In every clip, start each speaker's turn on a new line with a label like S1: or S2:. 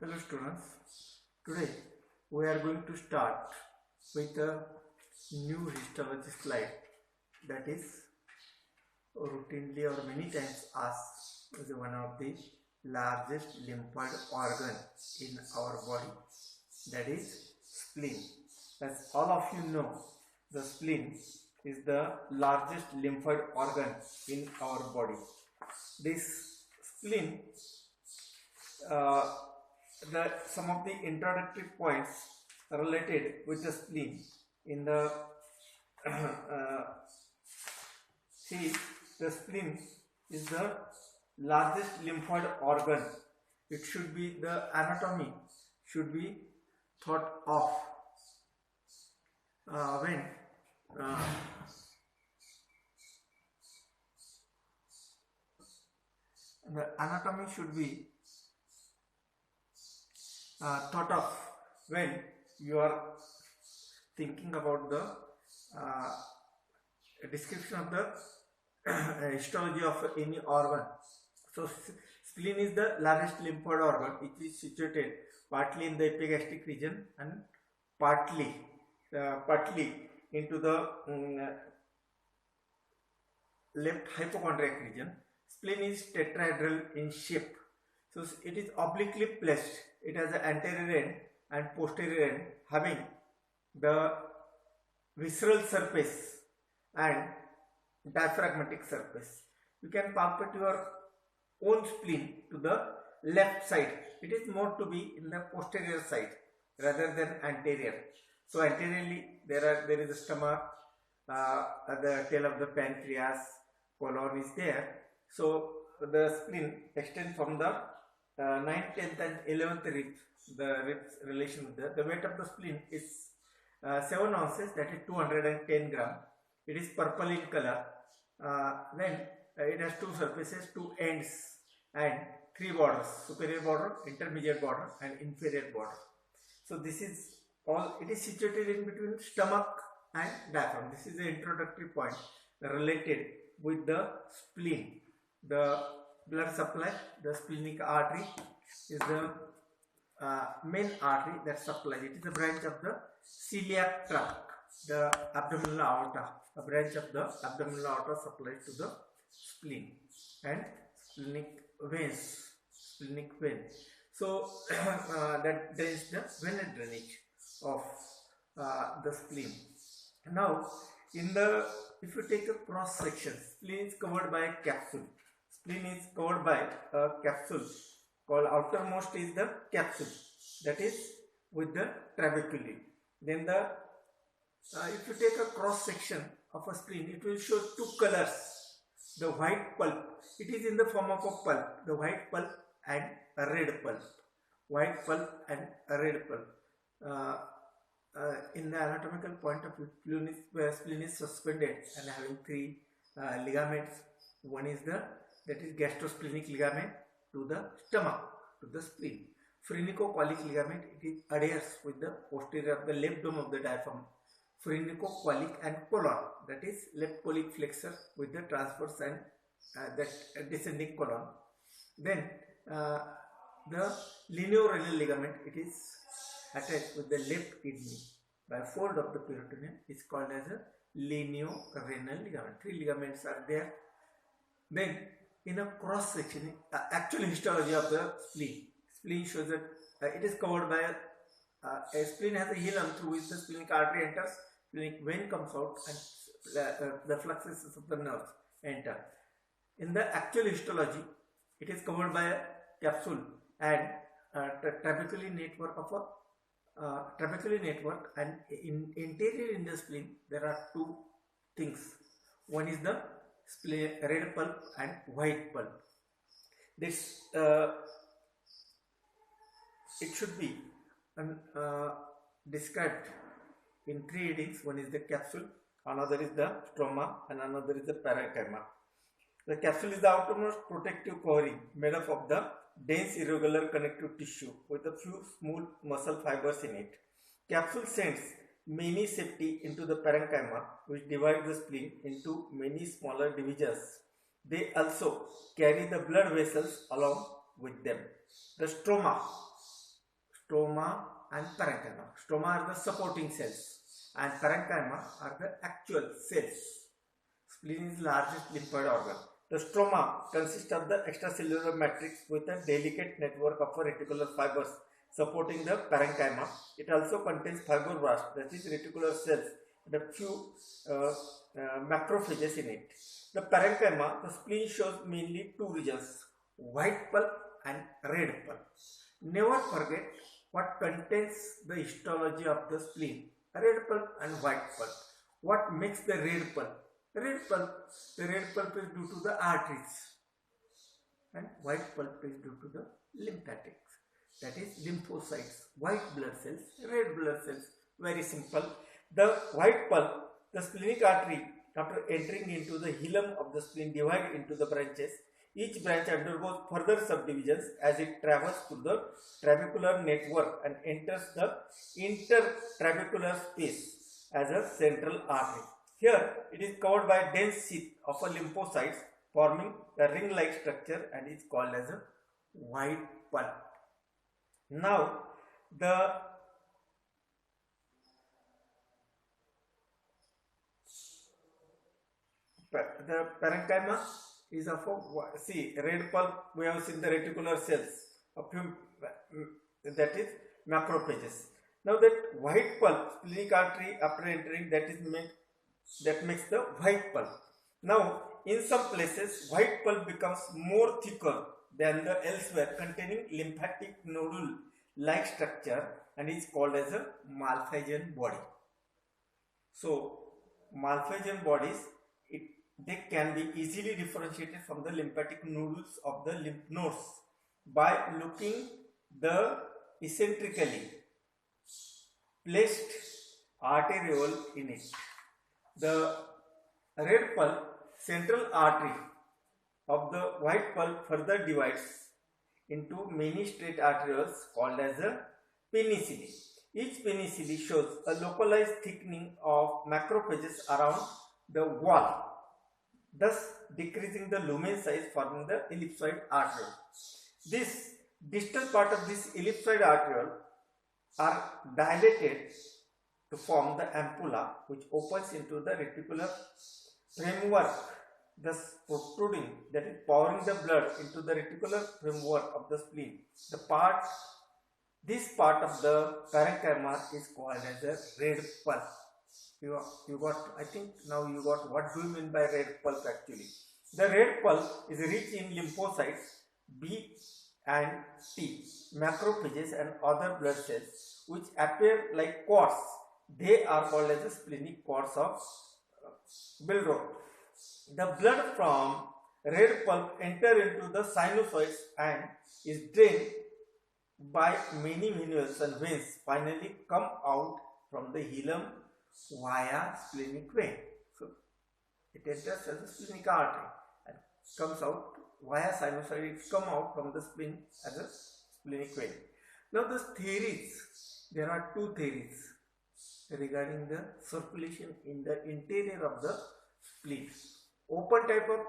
S1: Hello students, today we are going to start with a new histology slide that is routinely or many times asked as one of the largest lymphoid organ in our body, that is spleen. As all of you know, the spleen is the largest lymphoid organ in our body. This spleen some of the introductory points related with the spleen in the see, the spleen is the largest lymphoid organ. It should be, the anatomy should be thought of when the anatomy should be thought of when you are thinking about the description of the histology of any organ. So spleen is the largest lymphoid organ. It is situated partly in the epigastric region and partly into the left hypochondriac region. Spleen is tetrahedral in shape. So it is obliquely placed. It has an anterior end and posterior end having the visceral surface and diaphragmatic surface. You can palpate your own spleen to the left side. It is more to be in the posterior side rather than anterior. So anteriorly there is a stomach, at the tail of the pancreas, colon is there. So the spleen extends from the 9th, 10th and 11th ribs, the ribs relation with the weight of the spleen is 7 ounces, that is 210 gram. It is purple in color. Then it has two surfaces, two ends and three borders: superior border, intermediate border and inferior border. So this is all. It is situated in between stomach and diaphragm. This is the introductory point related with the spleen. The blood supply, the splenic artery is the main artery that supplies. It is a branch of the celiac tract, the abdominal aorta. A branch of the abdominal aorta supplies to the spleen and splenic vein. So that drains the venous drainage of the spleen. Now, if you take a cross section, spleen is covered by a capsule. Spleen is covered by a capsule called, outermost is the capsule, that is with the trabeculae. Then if you take a cross section of a spleen, it will show two colors. The white pulp, it is in the form of a pulp, the white pulp and a red pulp. White pulp and a red pulp. In the anatomical point of view, spleen is suspended and having three ligaments. One is that is gastrosplenic ligament to the stomach, to the spleen. Phrenicocholic ligament, it adheres with the posterior of the left dome of the diaphragm. Phrenicocholic and colon, that is left cholic flexor with the transverse and that descending colon. Then the lineorenal ligament, it is attached with the left kidney by a fold of the peritoneum, is called as a lineorenal ligament. Three ligaments are there. Then in a cross section, actual histology of the spleen shows that it is covered by a spleen has a hilum through which the splenic artery enters, splenic vein comes out and the fluxes of the nerves enter. In the actual histology, it is covered by a capsule and trabecular network, and interior in the spleen there are two things. One is the red pulp and white pulp. This it should be described in three headings. One is the capsule, another is the stroma and another is the parenchyma. The capsule is the outermost protective covering made up of the dense irregular connective tissue with a few smooth muscle fibers in it. Capsule sends many septi into the parenchyma, which divides the spleen into many smaller divisions. They also carry the blood vessels along with them. The stroma stroma and parenchyma. Stroma are the supporting cells and parenchyma are the actual cells. Spleen is largest lymphoid organ. The stroma consists of the extracellular matrix with a delicate network of reticular fibers supporting the parenchyma. It also contains fibroblasts, that is reticular cells, and a few macrophages in it. The parenchyma, the spleen shows mainly two regions, white pulp and red pulp. Never forget what contains the histology of the spleen, red pulp and white pulp. What makes the red pulp? The red pulp is due to the arteries and white pulp is due to the lymphatics, that is lymphocytes, white blood cells, red blood cells. Very simple. The white pulp, the splenic artery, after entering into the hilum of the spleen, divide into the branches. Each branch undergoes further subdivisions as it travels through the trabecular network and enters the intertrabecular space as a central artery. Here it is covered by a dense sheath of a lymphocytes forming a ring-like structure and is called as a white pulp. Now the parenchyma is of a red pulp. We have seen the reticular cells, a few, that is macrophages. Now that white pulp, splenic artery after entering, that makes the white pulp. Now in some places white pulp becomes more thicker than the elsewhere, containing lymphatic nodule like structure and is called as a Malpighian body. So Malpighian bodies, they can be easily differentiated from the lymphatic nodules of the lymph nodes by looking the eccentrically placed arteriole in it. The red pulp central artery of the white pulp further divides into many straight arterioles called as a penicilli. Each penicilli shows a localized thickening of macrophages around the wall, thus decreasing the lumen size, forming the ellipsoid arteriole. This distal part of this ellipsoid arteriole are dilated to form the ampulla, which opens into the reticular framework, thus protruding, that is pouring the blood into the reticular framework of the spleen. This part of the parenchyma is called as a red pulp. You got, I think now you got what do you mean by red pulp actually. The red pulp is rich in lymphocytes B and T, macrophages and other blood cells which appear like cords. They are called as the splenic cords of Billroth. The blood from red pulp enter into the sinusoids and is drained by many venules and veins, finally come out from the hilum via splenic vein. So it enters as a splenic artery and comes out via sinusoid. It comes out from the spleen as a splenic vein. Now the theories, there are two theories regarding the circulation in the interior of the spleen. Open type of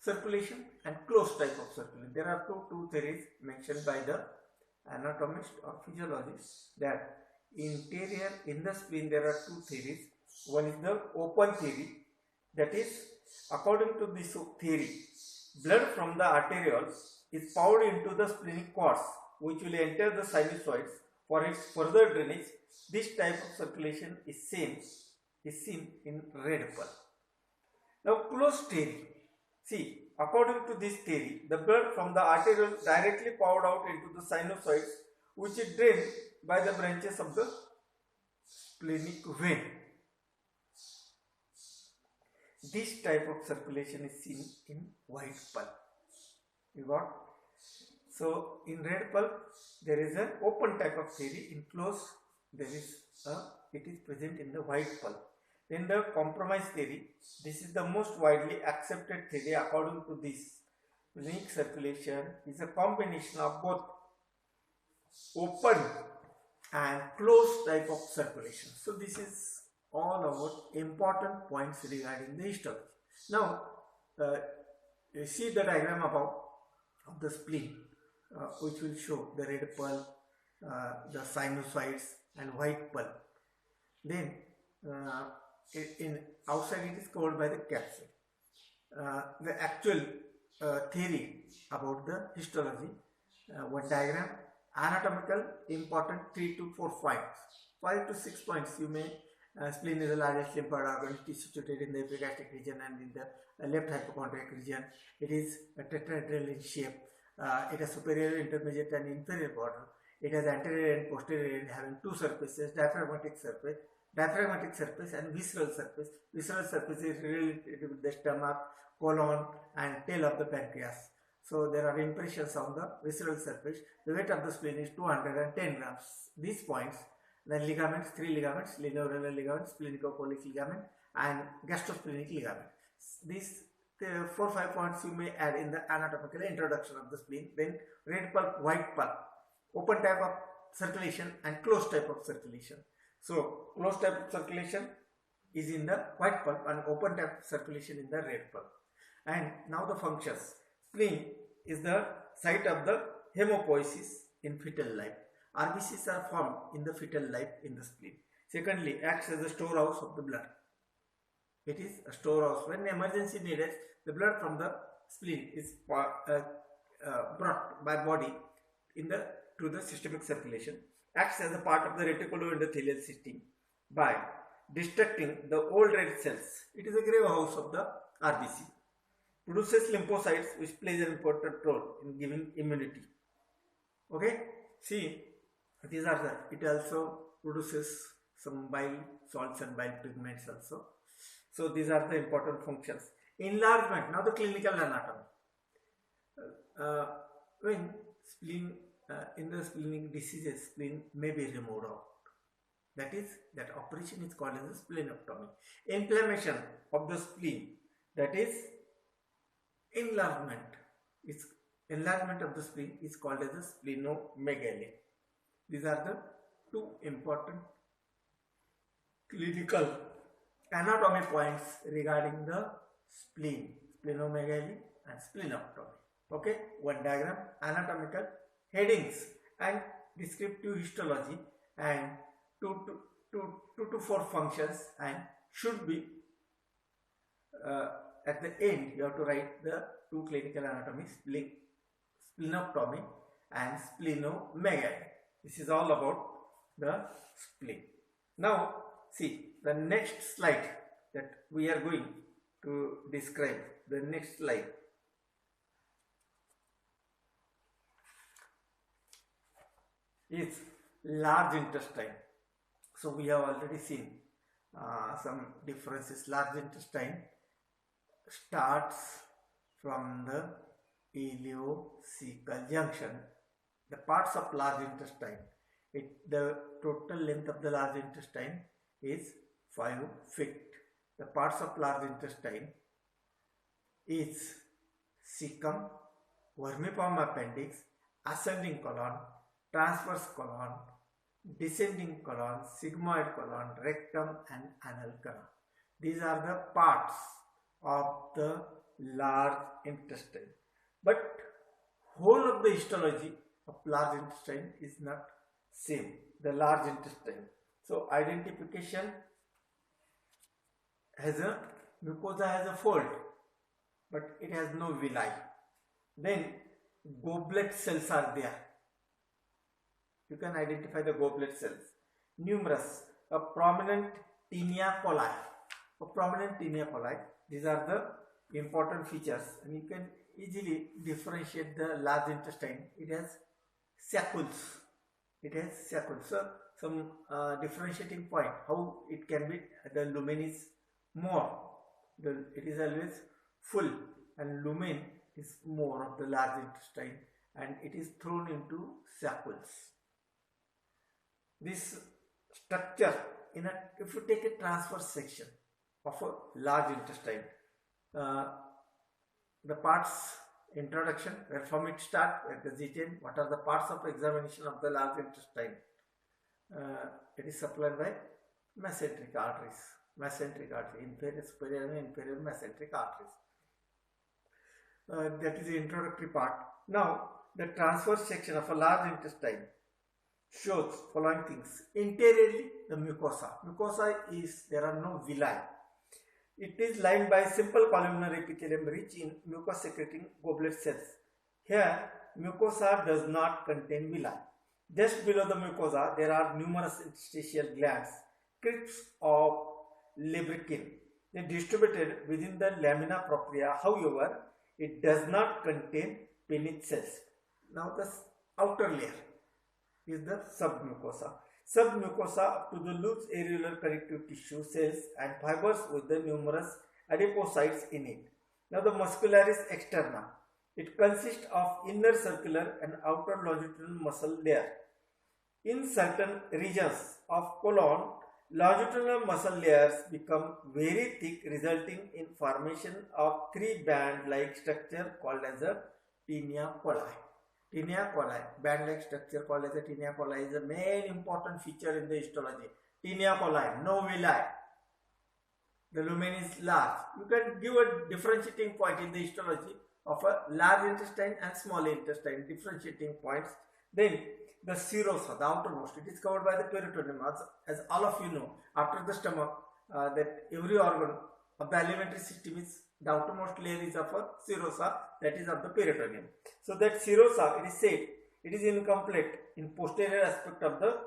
S1: circulation and closed type of circulation. There are two theories mentioned by the anatomist or physiologist, that interior in the spleen there are two theories. One is the open theory, that is, according to this theory, blood from the arterioles is poured into the splenic cords which will enter the sinusoids for its further drainage. This type of circulation is seen in red pulp. Now closed theory. See, according to this theory, the blood from the arteriole directly poured out into the sinusoids which is drained by the branches of the splenic vein. This type of circulation is seen in white pulp. You got? So in red pulp there is an open type of theory. In closed it is present in the white pulp. Then the compromise theory. This is the most widely accepted theory. According to this, splenic circulation is a combination of both open and closed type of circulation. So this is all about important points regarding the histology. Now you see the diagram above of the spleen, which will show the red pulp, the sinusoids and white pulp. Then in outside it is covered by the capsule. The actual theory about the histology, one diagram, anatomical important 3 to 4 points, 5 to 6 points. You may spleen is the largest lymphoid organ. It is situated in the epigastric region and in the left hypochondriac region. It is a tetrahedral in shape. It has superior, intermediate and inferior border. It has anterior and posterior end having two surfaces, diaphragmatic surface and visceral surface. Visceral surface is related with the stomach, colon and tail of the pancreas. So there are impressions on the visceral surface. The weight of the spleen is 210 grams. These points, then ligaments, 3 ligaments, linear ligament, splenicocholic ligament and gastrosplenic ligament. These 4-5 points you may add in the anatomical introduction of the spleen. Then red pulp, white pulp, open type of circulation and closed type of circulation. So closed type of circulation is in the white pulp and open type of circulation in the red pulp. And now the functions. Spleen is the site of the hemopoiesis in fetal life. RBCs are formed in the fetal life in the spleen. Secondly, acts as a storehouse of the blood. It is a storehouse. When emergency needed, the blood from the spleen is brought by body to the systemic circulation. Acts as a part of the reticuloendothelial system by destructing the old red cells. It is a grave house of the RBC. Produces lymphocytes which plays an important role in giving immunity. Okay, see, these are it also produces some bile salts and bile pigments also. So these are the important functions. Enlargement, now the clinical anatomy. When spleen, in the splenic diseases, spleen may be removed out. That operation is called as a splenectomy. Inflammation of the spleen, that is enlargement. Enlargement of the spleen is called as a splenomegaly. These are the two important clinical anatomy points regarding the spleen, splenomegaly and splenectomy. Okay, one diagram, anatomical headings and descriptive histology and 2 to 4 functions, and should be at the end you have to write the two clinical anatomies, splenectomy and splenomegaly. This is all about the spleen. Now see the next slide that we are going to describe. The next slide is large intestine. So we have already seen some differences. Large intestine starts from the ileocecal junction. The parts of large intestine, the total length of the large intestine is 5 feet. The parts of large intestine is cecum, vermiform appendix, ascending colon, transverse colon, descending colon, sigmoid colon, rectum and anal colon. These are the parts of the large intestine. But whole of the histology of large intestine is not same. The large intestine. So identification has a mucosa has a fold, but it has no villi. Then goblet cells are there. You can identify the goblet cells. Numerous, a prominent tinea coli. These are the important features, and you can easily differentiate the large intestine. It has saccules. So some differentiating point how it can be. The lumen is more. It is always full, and lumen is more of the large intestine, and it is thrown into saccules. This structure, if you take a transverse section of a large intestine, the parts introduction, where from it start, where does it end, what are the parts of examination of the large intestine. It is supplied by mesenteric arteries, inferior, superior and inferior mesenteric arteries. That is the introductory part. Now the transverse section of a large intestine shows following things. Interiorly, the mucosa. Mucosa is, there are no villi. It is lined by simple columnar epithelium rich in mucus secreting goblet cells. Here, mucosa does not contain villi. Just below the mucosa, there are numerous interstitial glands, crypts of lubricin. They are distributed within the lamina propria. However, it does not contain penile cells. Now, the outer layer is the submucosa. Submucosa up to the loose areolar connective tissue cells and fibers with the numerous adipocytes in it. Now, the muscularis externa. It consists of inner circular and outer longitudinal muscle layer. In certain regions of colon, longitudinal muscle layers become very thick, resulting in formation of three-band-like structure called as a tinea coli. Tinea coli, band-like structure called as a tinea coli, is the main important feature in the histology. Tinea coli, no villi. The lumen is large. You can give a differentiating point in the histology of a large intestine and small intestine, differentiating points. Then the serosa, the outermost, it is covered by the peritoneum. As all of you know, after the stomach, that every organ of the alimentary system is, the outermost layer is of a serosa, that is of the peritoneum. So that serosa, it is said, it is incomplete in posterior aspect of the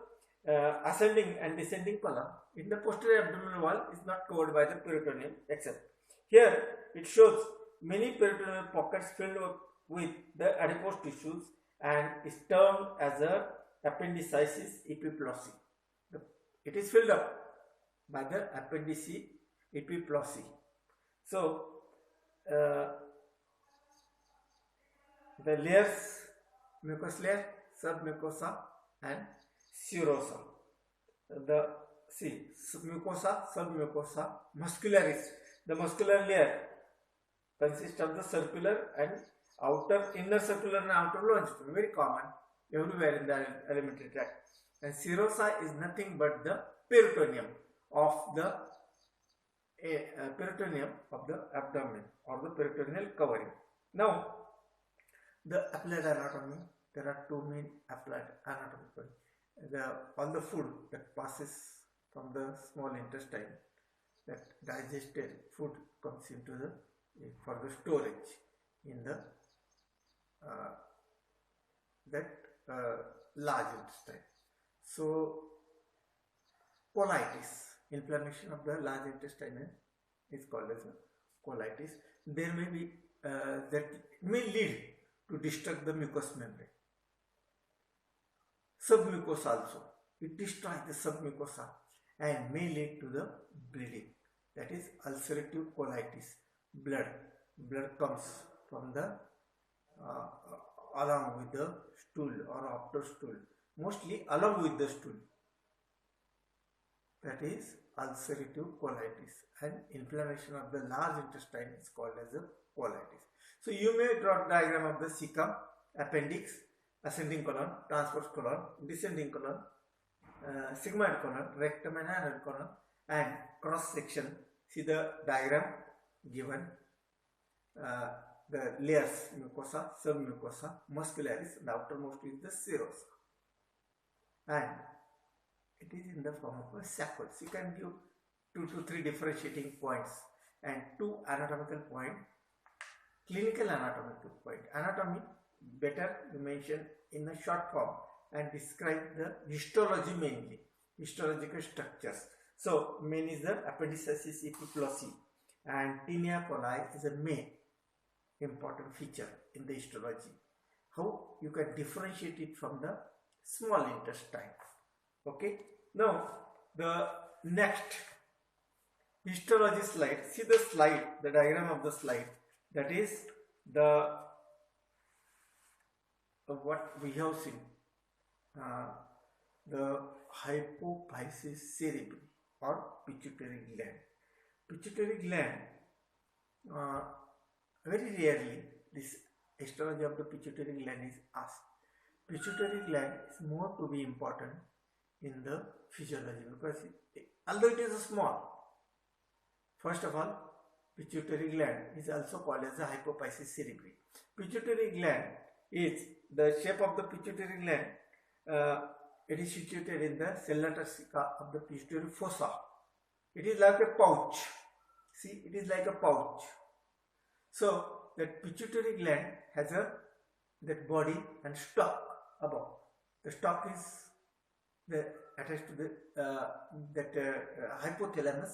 S1: ascending and descending column. In the posterior abdominal wall is not covered by the peritoneum except. Here it shows many peritoneal pockets filled with the adipose tissues and is termed as a appendicitis epiploidy. It is filled up by the appendice epiploidy. So the layers, mucous layer, submucosa and serosa. The mucosa, submucosa, muscularis. The muscular layer consists of the circular and inner circular and outer longitudinal, very common everywhere in the alimentary tract. And serosa is nothing but the peritoneum of the abdomen or the peritoneal covering. Now, the applied anatomy, there are two main applied anatomy. All the food that passes from the small intestine, that digested food comes into the for the storage in the large intestine. So colitis, inflammation of the large intestine is called as a colitis. There may be that may lead to destruct the mucous membrane. Submucosa also, it destroys the submucosa and may lead to the bleeding. That is ulcerative colitis. Blood comes from the along with the stool or after stool, mostly along with the stool. That is ulcerative colitis, and inflammation of the large intestine is called as a colitis. So you may draw a diagram of the cecum, appendix, ascending colon, transverse colon, descending colon, sigmoid colon, rectum and anal colon, and cross section. See the diagram given. The layers, mucosa, submucosa, muscularis, and outermost is the serosa, and it is in the form of a saccle. So you can give 2 to 3 differentiating points and 2 anatomical points, clinical anatomical point. Anatomy better you mention in a short form and describe the histology mainly, histological structures. So main is the appendicitis epiploidy, and tinea coli is a main important feature in the histology. How you can differentiate it from the small intestine. Okay. Now the next histology slide. See the slide, the diagram of the slide. That is the what we have seen. The hypophysis cerebri or pituitary gland. Pituitary gland. Very rarely this histology of the pituitary gland is asked. Pituitary gland is more to be important in the physiology because although it is small, first of all, pituitary gland is also called as the hypophysis cerebri. Pituitary gland is the shape of the pituitary gland it is situated in the cella turcica of the pituitary fossa. It is like a pouch. See, it is like a pouch. So that pituitary gland has that body and stalk above. The stalk is attached to the hypothalamus.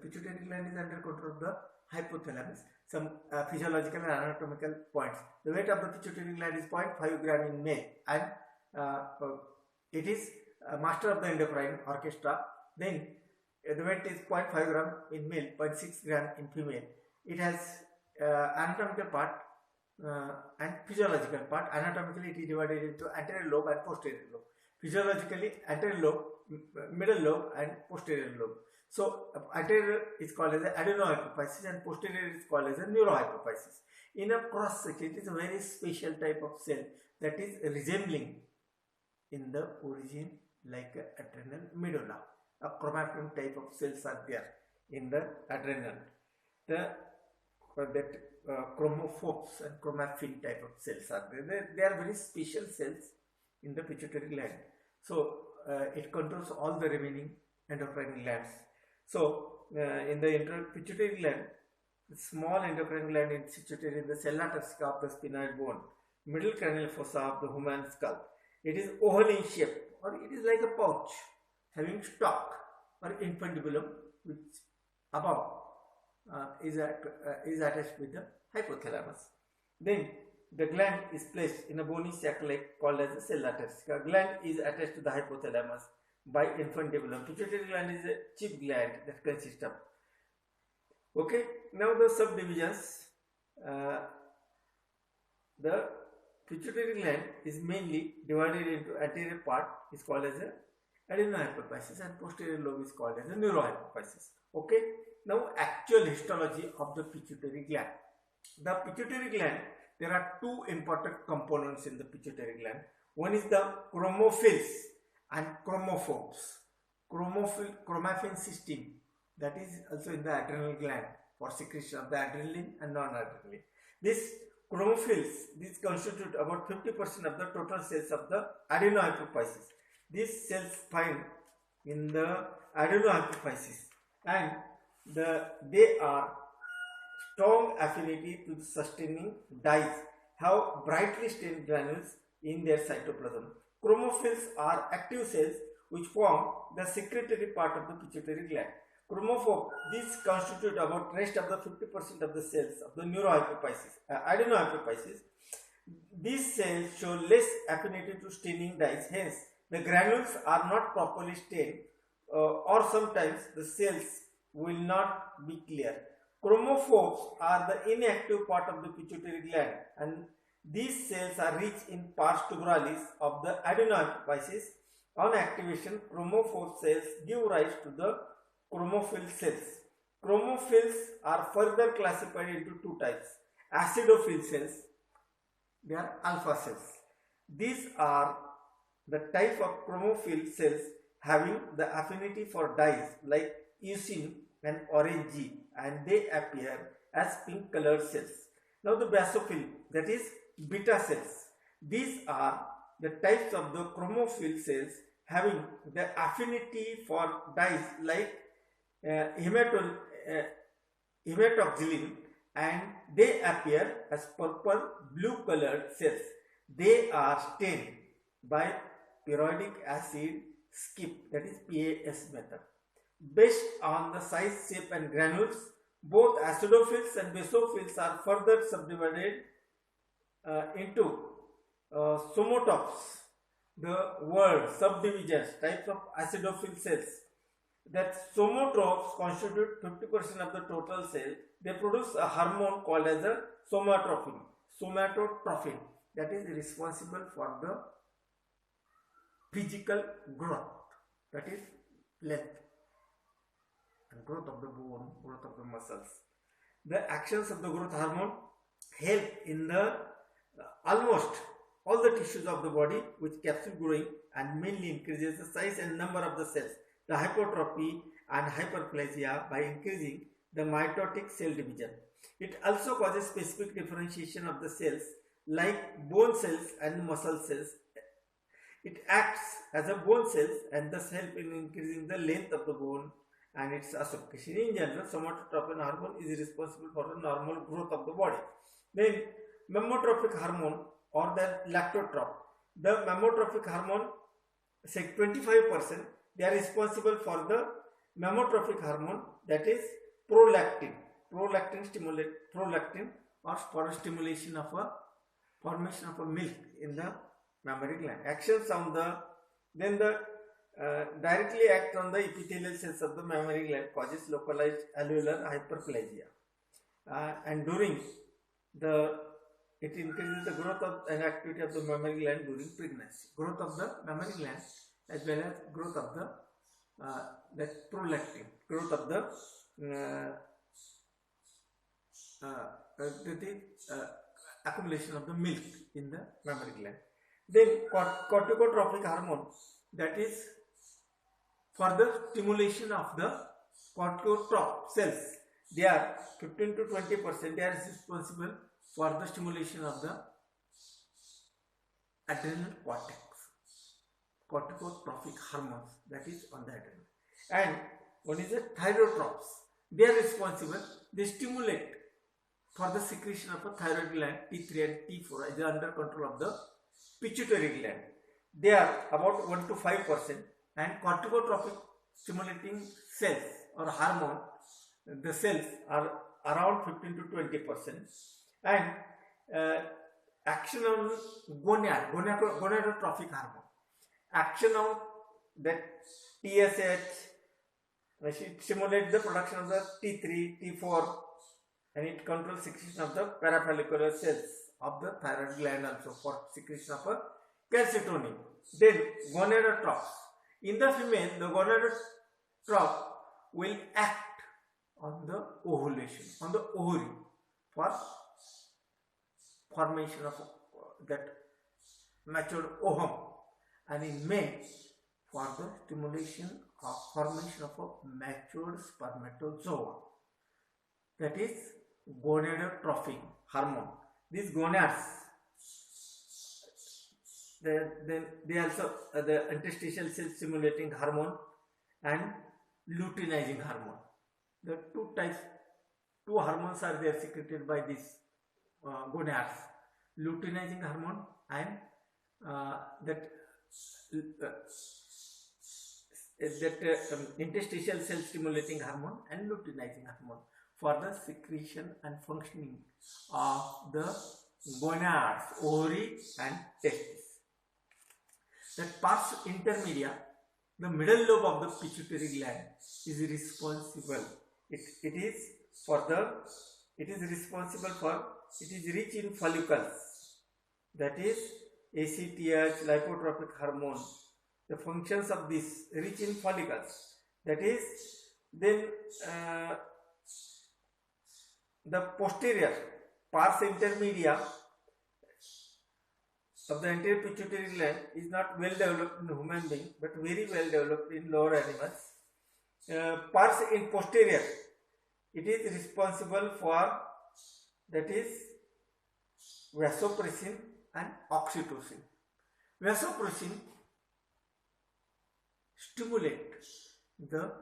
S1: Pituitary gland is under control of the hypothalamus. Some physiological and anatomical points. The weight of the pituitary gland is 0.5 gram in male, and it is master of the endocrine orchestra. Then the weight is 0.5 gram in male, 0.6 gram in female. It has anatomical part and physiological part. Anatomically, it is divided into anterior lobe and posterior lobe. Physiologically, anterior lobe, middle lobe, and posterior lobe. So, anterior is called as the adenohypophysis and posterior is called as a neurohypophysis. In a cross section, it is a very special type of cell that is resembling in the origin like a adrenal medulla. A chromatin type of cells are there in the adrenal. Chromophores and chromaffin type of cells are there. They are very special cells in the pituitary gland. So, it controls all the remaining endocrine glands. So, in the pituitary gland, the small endocrine gland is situated in the cella turcica of the sphenoid bone, middle cranial fossa of the human skull. It is oval in shape, or it is like a pouch having stalk or infundibulum, which above is attached with the hypothalamus. Then the gland is placed in a bony sac like called as the cella turcica. Gland is attached to the hypothalamus by infundibulum. Pituitary gland is a chief gland that consists of. Okay, now the subdivisions. The pituitary gland is mainly divided into anterior part is called as a adenohypophysis and posterior lobe is called as a neurohypophysis. Okay, now actual histology of the pituitary gland. The pituitary gland, there are two important components in the pituitary gland. One is the chromophils and chromophores. Chromaffin system, that is also in the adrenal gland for secretion of the adrenaline and non-adrenaline. This chromophils, these constitute about 50% of the total cells of the adenohypophysis. These cells find in the adenohypophysis and they are strong affinity to the sustaining dyes, have brightly stained granules in their cytoplasm. Chromophils are active cells which form the secretory part of the pituitary gland. Chromophore, these constitute about rest of the 50% of the cells of the adenohypophysis. These cells show less affinity to staining dyes, hence the granules are not properly stained or sometimes the cells will not be clear. Chromophores are the inactive part of the pituitary gland and these cells are rich in pars tuberalis of the adenohypophysis. On activation, chromophore cells give rise to the chromophil cells. Chromophils are further classified into two types. Acidophil cells, they are alpha cells. These are the type of chromophil cells having the affinity for dyes like eosine and orangey, and they appear as pink colored cells. Now the basophil, that is beta cells. These are the types of the chromophil cells having the affinity for dyes like hematoxylin, and they appear as purple blue colored cells. They are stained by pyroidic acid skip, that is PAS method. Based on the size, shape and granules, both acidophils and basophils are further subdivided into somatopes, the word subdivisions, types of acidophil cells. That somatopes constitute 50% of the total cell. They produce a hormone called as a somatotrophin. Somatotrophin, that is responsible for the physical growth, that is length and growth of the bone, growth of the muscles. The actions of the growth hormone help in the almost all the tissues of the body with capsule growing and mainly increases the size and number of the cells. The hypertrophy and hyperplasia by increasing the mitotic cell division. It also causes specific differentiation of the cells like bone cells and muscle cells. It acts as a bone cells and thus help in increasing the length of the bone and its ossification. In general, somatotropin hormone is responsible for the normal growth of the body. Then mammotrophic hormone or the lactotrop. The mammotrophic hormone, say 25%, they are responsible for the mammotrophic hormone, that is prolactin. Prolactin or for stimulation of a formation of a milk in the mammary gland. Actions on the directly act on the epithelial cells of the mammary gland, causes localized alveolar hyperplasia, and during it increases the growth of and activity of the mammary gland during pregnancy. Growth of the mammary gland as well as growth of the that prolactin, growth of the accumulation of the milk in the mammary gland. Then corticotrophic hormone, that is for the stimulation of the corticotrop cells. They are 15 to 20%. They are responsible for the stimulation of the adrenal cortex. Corticotrophic hormones, that is on the adrenal. And one is the thyrotrops. They are responsible. They stimulate for the secretion of a thyroid gland T3 and T4 is under control of the pituitary gland. They are about 1 to 5%, and corticotropic stimulating cells or hormone, the cells are around 15 to 20%, and action on gonadotrophic hormone, action on that TSH, it stimulates the production of the T3, T4, and it controls secretion of the parafollicular cells of the thyroid gland also for secretion of a calcitonin. Then gonadotrophs. In the female, the gonadotroph will act on the ovulation, on the ovary for formation of that matured ovum, and in men for the stimulation of formation of a matured spermatozoa, that is gonadotrophic hormone. These gonads, they also the interstitial cell stimulating hormone and luteinizing hormone. The two hormones are there secreted by these gonads, luteinizing hormone and interstitial cell stimulating hormone and luteinizing hormone for the secretion and functioning of the gonads, ovary and testes. That pars intermedia, the middle lobe of the pituitary gland, is responsible. It is rich in follicles, that is ACTH, lipotropic hormone. The functions of this rich in follicles, that is then the posterior pars intermedia of the anterior pituitary gland is not well developed in human being, but very well developed in lower animals. Pars in posterior, it is responsible for, that is vasopressin and oxytocin. Vasopressin stimulate the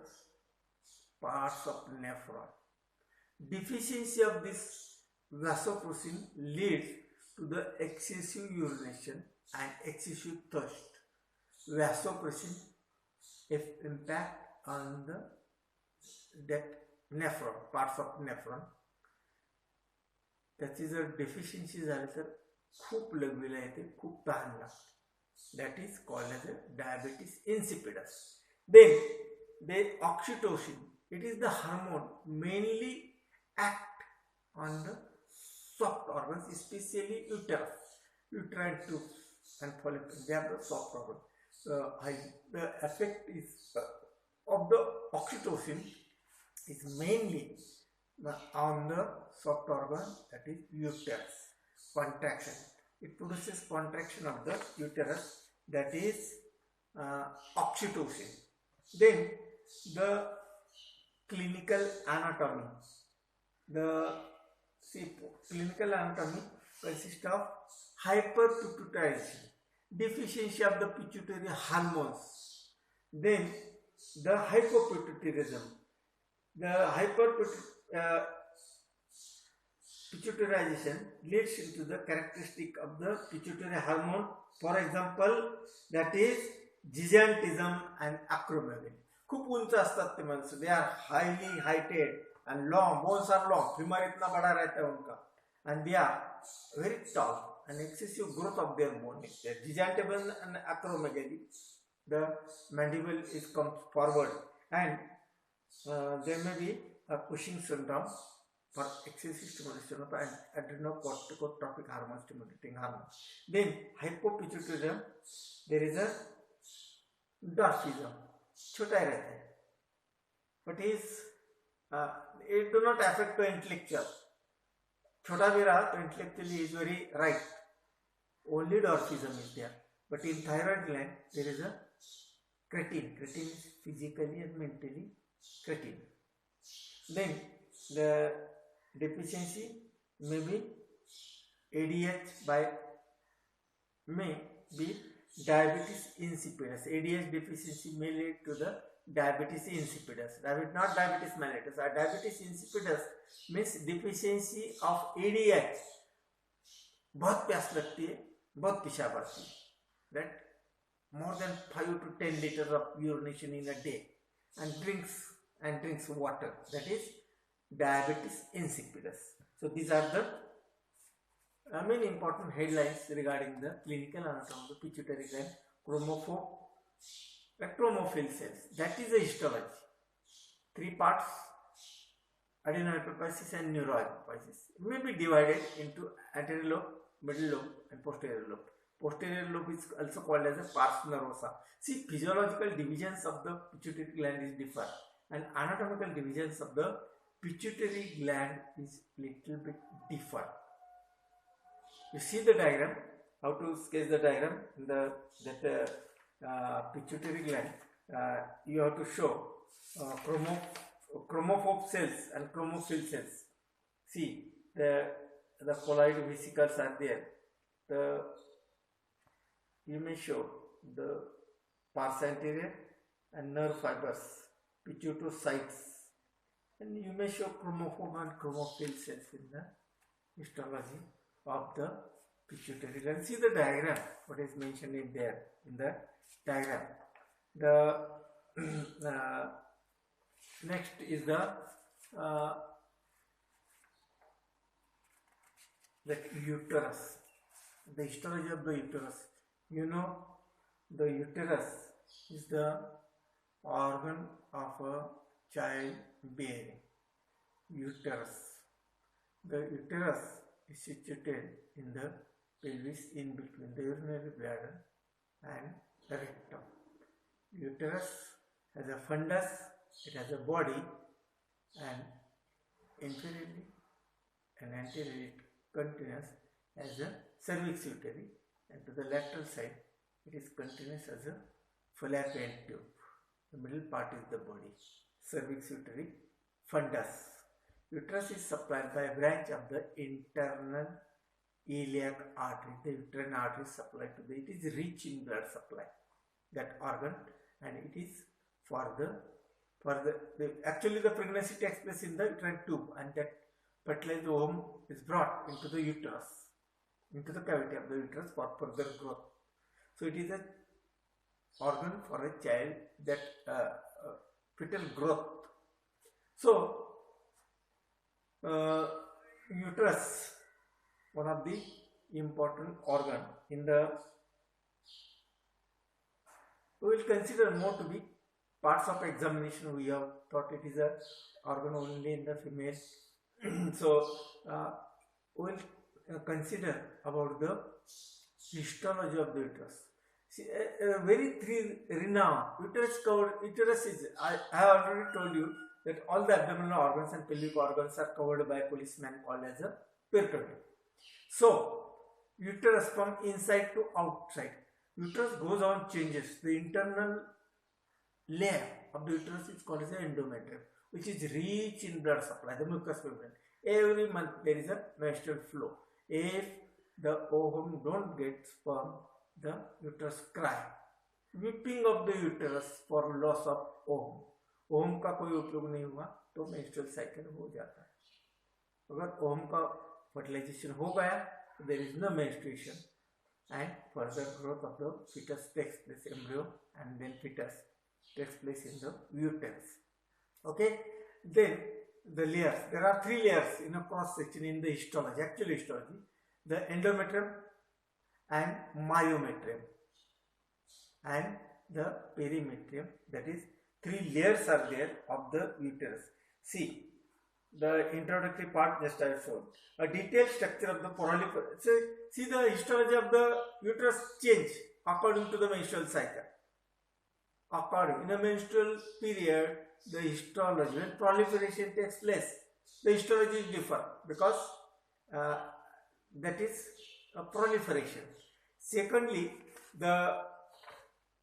S1: parts of nephron. Deficiency of this vasopressin leads to the excessive urination and excessive thirst. Vasopressin impact on that nephron, parts of nephron. त्याची जर deficiency झाली तर खूप लगविला येते, खूप तहान लागते. That is called as a diabetes insipidus. Then the oxytocin, it is the hormone mainly act on the soft organs, especially uterine tubes and follicles. They are the soft organs. The effect is of the oxytocin is mainly on the soft organ, that is uterus. Contraction. It produces contraction of the uterus, that is oxytocin. Then the clinical anatomy. The clinical anatomy consists of hyperpituitarism. deficiency of the pituitary hormones. Then the hypopituitarism. The pituitarization leads into the characteristic of the pituitary hormone. For example, that is gigantism and acromegaly. खूप उंच असतात ते माणसं. They are highly heighted and long. Bones are long. Femur इतना बड़ा रहता है उनका. And they are very tall. And excessive growth of their bone is there. Gigantism and acromegaly. The mandible is comes forward, and there may be a Cushing syndrome for excessive stimulation of adrenocorticotropic hormone stimulating hormone. Then hypopituitarism, there is a dwarfism, छोटा ही रहता है, but it do not affect the intellectual. छोटा भी रहा तो intellectually is very right. Only dwarfism is there, but in thyroid gland there is a cretin. Cretin is physically and mentally cretin. Then the deficiency may be ADH may be diabetes insipidus. ADH deficiency may lead to the diabetes insipidus. Not diabetes mellitus. Diabetes insipidus means deficiency of ADH. बहुत प्यास लगती है, बहुत पेशाब आती है. That more than 5 to 10 liters of urination in a day, and drinks water. That is diabetes insipidus. So these are the main important headlines regarding the clinical anatomy of the pituitary gland. Chromophil cells. That is the histology. 3 parts: adenohypophysis and neurohypophysis. It may be divided into anterior lobe, middle lobe, and posterior lobe. Posterior lobe is also called as a pars nervosa. See, physiological divisions of the pituitary gland is differ, and anatomical divisions of the pituitary gland is little bit differ. You see the diagram, how to sketch the diagram in the pituitary gland. You have to show chromophobe cells and chromophil cells. See, the colloid vesicles are there. You may show the pars anterior and nerve fibers, pituitocytes, and you may show chromophobe and chromophil cells in the histology of the pituitary gland. See the diagram, what is mentioned in there in the diagram. The next is the uterus. The histology of the uterus. You know, the uterus is the organ of a child bearing. Uterus. The uterus is situated in the pelvis, in between the urinary bladder and the rectum. Uterus has a fundus, it has a body, and inferiorly and anteriorly it continues as a cervix uteri, and to the lateral side it is continuous as a fallopian tube. The middle part is the body, cervix uteri, fundus. Uterus is supplied by a branch of the internal iliac artery. The uterine artery is supplied to the, it is rich in blood supply, that organ, and it is actually the pregnancy takes place in the uterine tube, and that fertilized ovum is brought into the uterus, into the cavity of the uterus for further growth. So it is an organ for a child, that fetal growth. So uterus, one of the important organ in the, we will consider more to be parts of examination. We have thought it is a organ only in the female. So we will consider about the histology of the uterus. See, very renowned uterus is, I have already told you that all the abdominal organs and pelvic organs are covered by a policeman called as a peritoneum. So uterus from inside to outside, uterus goes on changes. The internal layer of the uterus is called as the endometrium, which is rich in blood supply, the mucous membrane. Every month there is a menstrual flow. If the ovum don't get sperm, the uterus cry. Weeping of the uterus for loss of ओम. ओम का कोई उपयोग नहीं हुआ तो menstrual cycle हो जाता है. अगर ओम का फर्टिलाइजेशन हो गया तो there is no menstruation and further growth of the fetus takes place, embryo and then fetus takes place in the uterus. Okay, then the layers, there are 3 layers in a cross section in the histology, actual histology: the endometrium and myometrium and the perimetrium. That is 3 layers are there of the uterus. See the introductory part just I showed. A detailed structure of the proliferation. See the histology of the uterus change according to the menstrual cycle. According in a menstrual period, the histology, when proliferation takes place, the histology is different because that is a proliferation. Secondly, the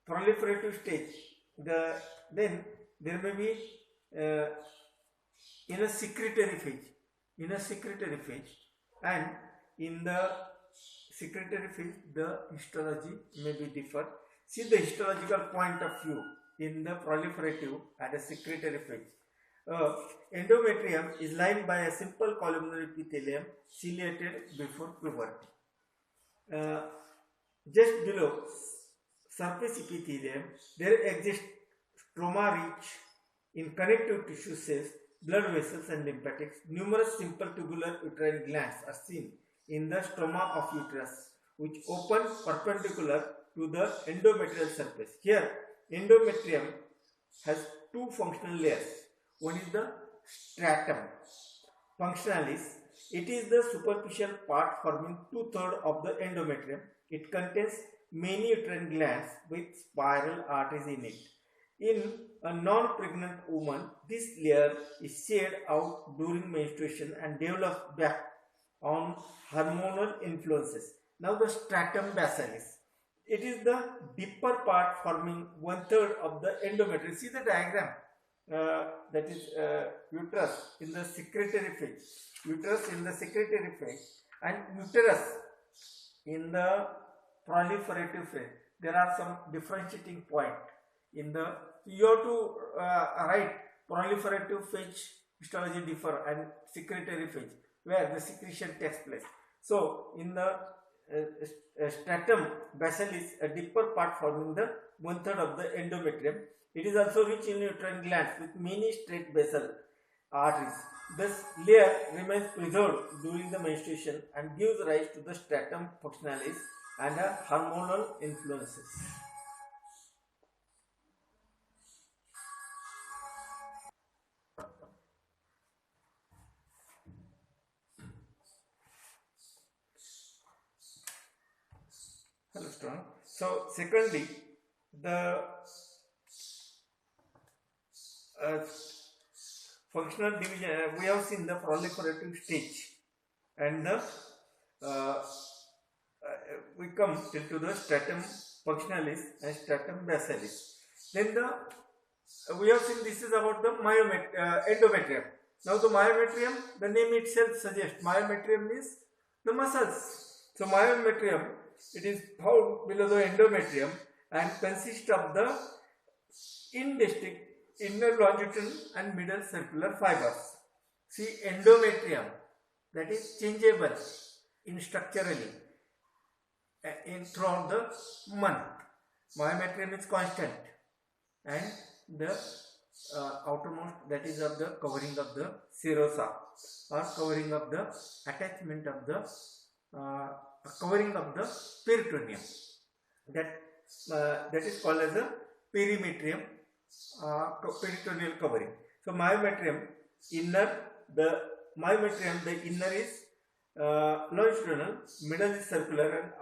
S1: proliferative stage, then there may be in a secretory phase, and in the secretory phase the histology may be different. See the histological point of view in the proliferative and the secretory phase. Endometrium is lined by a simple columnar epithelium ciliated before puberty. Just below surface epithelium there exists stroma rich in connective tissue cells, blood vessels and lymphatics. Numerous simple tubular uterine glands are seen in the stroma of uterus, which open perpendicular to the endometrial surface. Here, endometrium has 2 functional layers. One is the stratum functionalis. It is the superficial part forming 2/3 of the endometrium. It contains many uterine glands with spiral arteries in it. In a non-pregnant woman, this layer is shed out during menstruation and develops back on hormonal influences. Now the stratum basalis. It is the deeper part forming 1/3 of the endometrium. See the diagram. That is uterus in the secretory phase. Uterus in the secretory phase and uterus in the proliferative phase. There are some differentiating point in the. You have to write proliferative phase histology differ and secretory phase where the secretion takes place. So in the stratum basalis, a deeper part forming the 1/3 of the endometrium. It is also rich in uterine glands with many straight basal arteries. This layer remains preserved during the menstruation and gives rise to the stratum functionalis and hormonal influences. Hello, strong. So, secondly, the functional division, we have seen the proliferative stage, and the we come into the stratum functionalis and stratum basalis. Then we have seen this is about the endometrium. Now the myometrium, the name itself suggests myometrium means the muscles. So myometrium, it is found below the endometrium and consists of the indistinct inner longitudinal and middle circular fibers. See endometrium, that is changeable in structurally in throughout the month. Myometrium is constant, and the outermost, that is of the covering of the serosa or covering of the attachment of the covering of the peritoneum. That is called as a perimetrium, peritoneal covering. So myometrium inner, the inner is longitudinal, middle is circular, and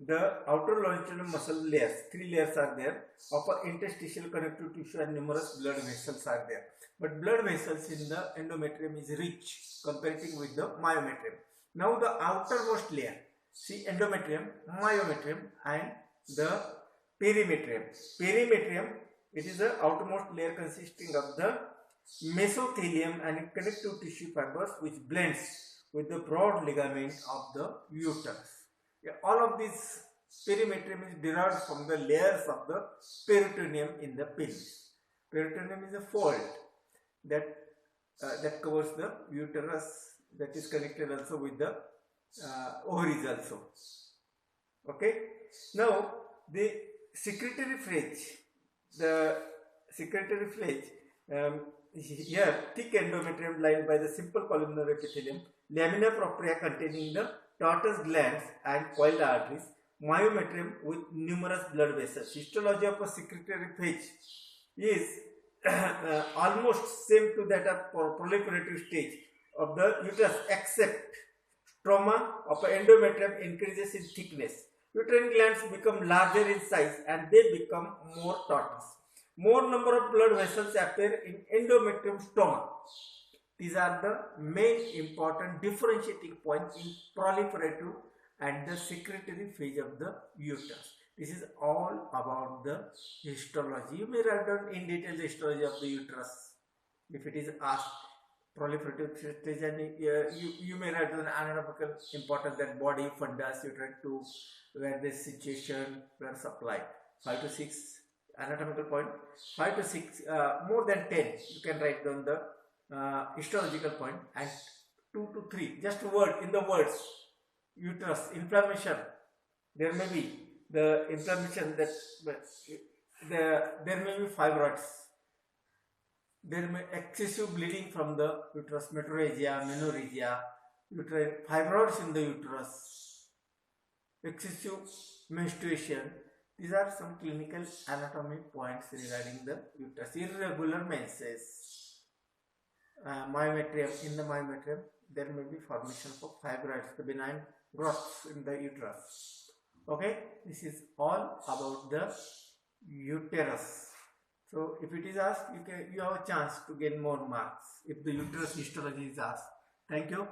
S1: the outer longitudinal muscle layers, 3 layers are there. Upper interstitial connective tissue and numerous blood vessels are there. But blood vessels in the endometrium is rich comparing with the myometrium. Now the outermost layer, see endometrium, myometrium and the perimetrium. Perimetrium, it is the outermost layer consisting of the mesothelium and connective tissue fibers which blends with the broad ligament of the uterus. Yeah, all of these Perimetrium is derived from the layers of the peritoneum in the pelvis. Peritoneum is a fold that covers the uterus, that is connected also with the ovaries also. Okay. Now the secretory flage, here thick endometrium lined by the simple columnar epithelium, lamina propria containing the tortoise glands and coiled arteries, myometrium with numerous blood vessels. Histology of a secretory phase is almost same to that of proliferative stage of the uterus, except stroma of endometrium increases in thickness. Uterine glands become larger in size and they become more tortuous. More number of blood vessels appear in endometrium stroma. These are the main important differentiating points in proliferative and the secretory phase of the uterus. This is all about the histology. You may write down in detail the histology of the uterus if it is asked. Proliferative stage, and you may write down anatomical important, that body, fundus, uterine tube, where the situation, where supply. 5 to 6 anatomical point, 5 to 6, more than 10 you can write down the histological point, and 2 to 3 just word in the words. Uterus, inflammation, there may be the inflammation, that there may be fibroids, there may excessive bleeding from the uterus, metorrhagia, menorrhagia, uterine fibroids in the uterus, excessive menstruation. These are some clinical anatomy points regarding the uterus. Irregular menses, myometrium, in the myometrium there may be formation of fibroids, the benign growths in the uterus. Okay, this is all about the uterus. So if it is asked, you have a chance to gain more marks if the uterus histology is asked. Thank you.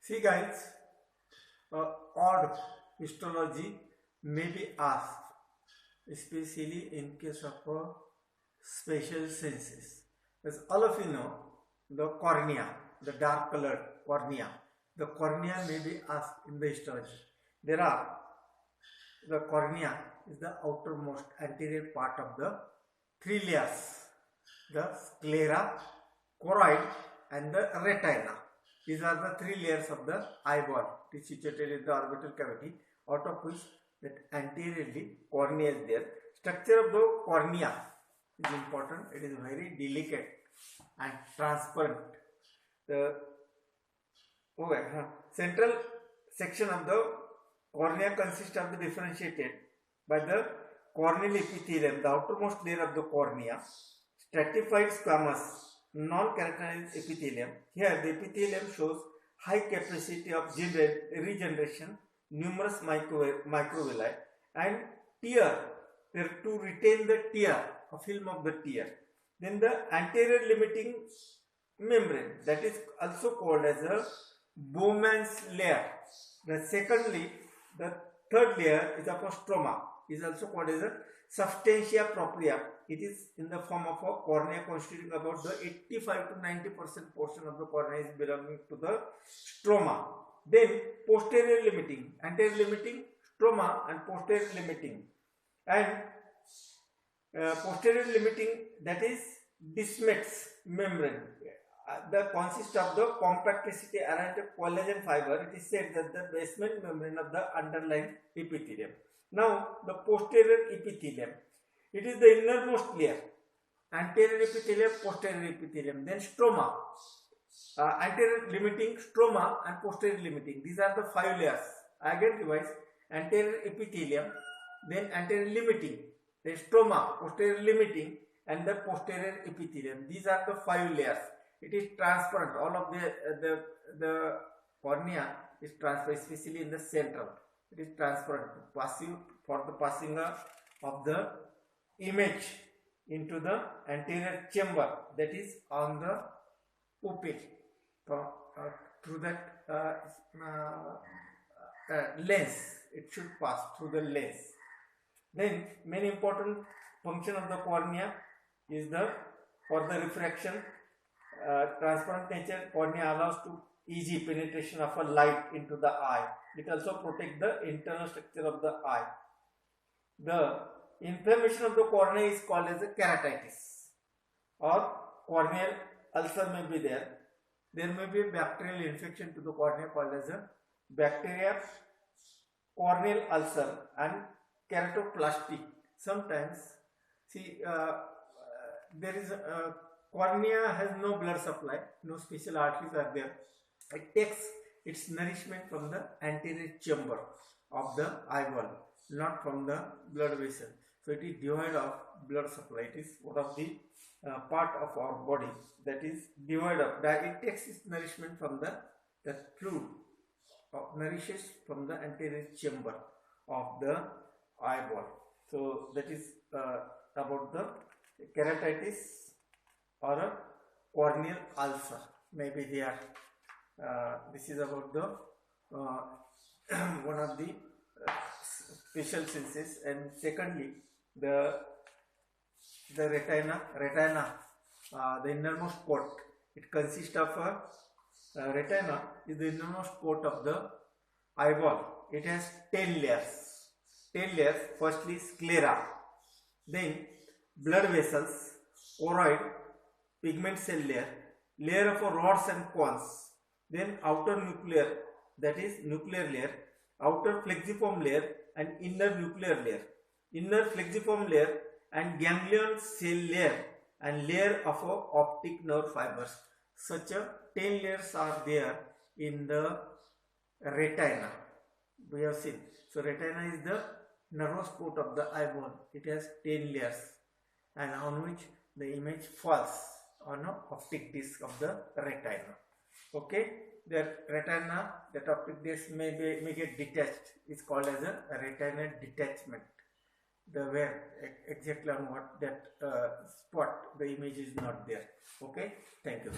S1: See guys, odd histology may be asked, especially in case of special senses. As all of you know, the cornea, the dark colored cornea, the cornea may be asked in the histology. The cornea is the outermost anterior part of the three layers, the sclera, choroid and the retina. These are the three layers of the eyeball. It is situated in the orbital cavity, out of which that anteriorly cornea is there. Structure of the cornea is important. It is very delicate and transparent. The central section of the cornea consists of the differentiated by the corneal epithelium, the outermost layer of the cornea, stratified squamous, non-keratinized epithelium. Here the epithelium shows high capacity of regeneration, numerous microvilli, and tear, there to retain the tear, a film of the tear. Then the anterior limiting membrane, that is also called as a Bowman's layer. Secondly, the third layer is of a stroma, is also called as a substantia propria. It is in the form of a cornea constituting about the 85 to 90% portion of the cornea is belonging to the stroma. Then posterior limiting, anterior limiting, stroma and posterior limiting. And posterior limiting, that is Descemet's membrane. The consists of the compacticity around the collagen fiber. It is said that the basement membrane of the underlying epithelium. Now the posterior epithelium, it is the innermost layer. Anterior epithelium, posterior epithelium, then stroma, anterior limiting, stroma and posterior limiting. These are the 5 layers. Again revise: anterior epithelium, then anterior limiting, then stroma, posterior limiting and the posterior epithelium. These are the 5 layers. It is transparent. All of the cornea is transparent, especially in the central. It is transparent, passive for the passing of the image into the anterior chamber, that is on the pupil. Through that lens, it should pass through the lens. Then main important function of the cornea is for the refraction. transparent nature, cornea allows to easy penetration of a light into the eye. It also protects the internal structure of the eye. The inflammation of the cornea is called as a keratitis, or corneal ulcer may be there. There may be a bacterial infection to the cornea called as a bacteria corneal ulcer and keratoplasty. Sometimes, see, there is cornea has no blood supply, no special arteries are there. It takes its nourishment from the anterior chamber of the eyeball, not from the blood vessel. So it is devoid of blood supply. It is one of the part of our body that is devoid of that. It takes its nourishment from the fluid, nourishes from the anterior chamber of the eyeball. So that is about the keratitis or a corneal ulcer. Maybe here this is about the one of the special senses. And secondly, the retina, the innermost coat. It consists of a retina is the innermost coat of the eyeball. It has 10 layers. 10 layers. Firstly, sclera, then blood vessels, choroid, pigment cell layer, layer of rods and cones, then outer nuclear, that is nuclear layer, outer flexiform layer and inner nuclear layer, inner flexiform layer and ganglion cell layer and layer of optic nerve fibers. Such a 10 layers are there in the retina. We have seen. So retina is the nervous coat of the eyeball. It has 10 layers, and on which the image falls on an optic disc of the retina. Okay, that retina, that optic disc may get detached. It's called as a retina detachment. The where exactly on what that spot the image is not there. Okay, thank you.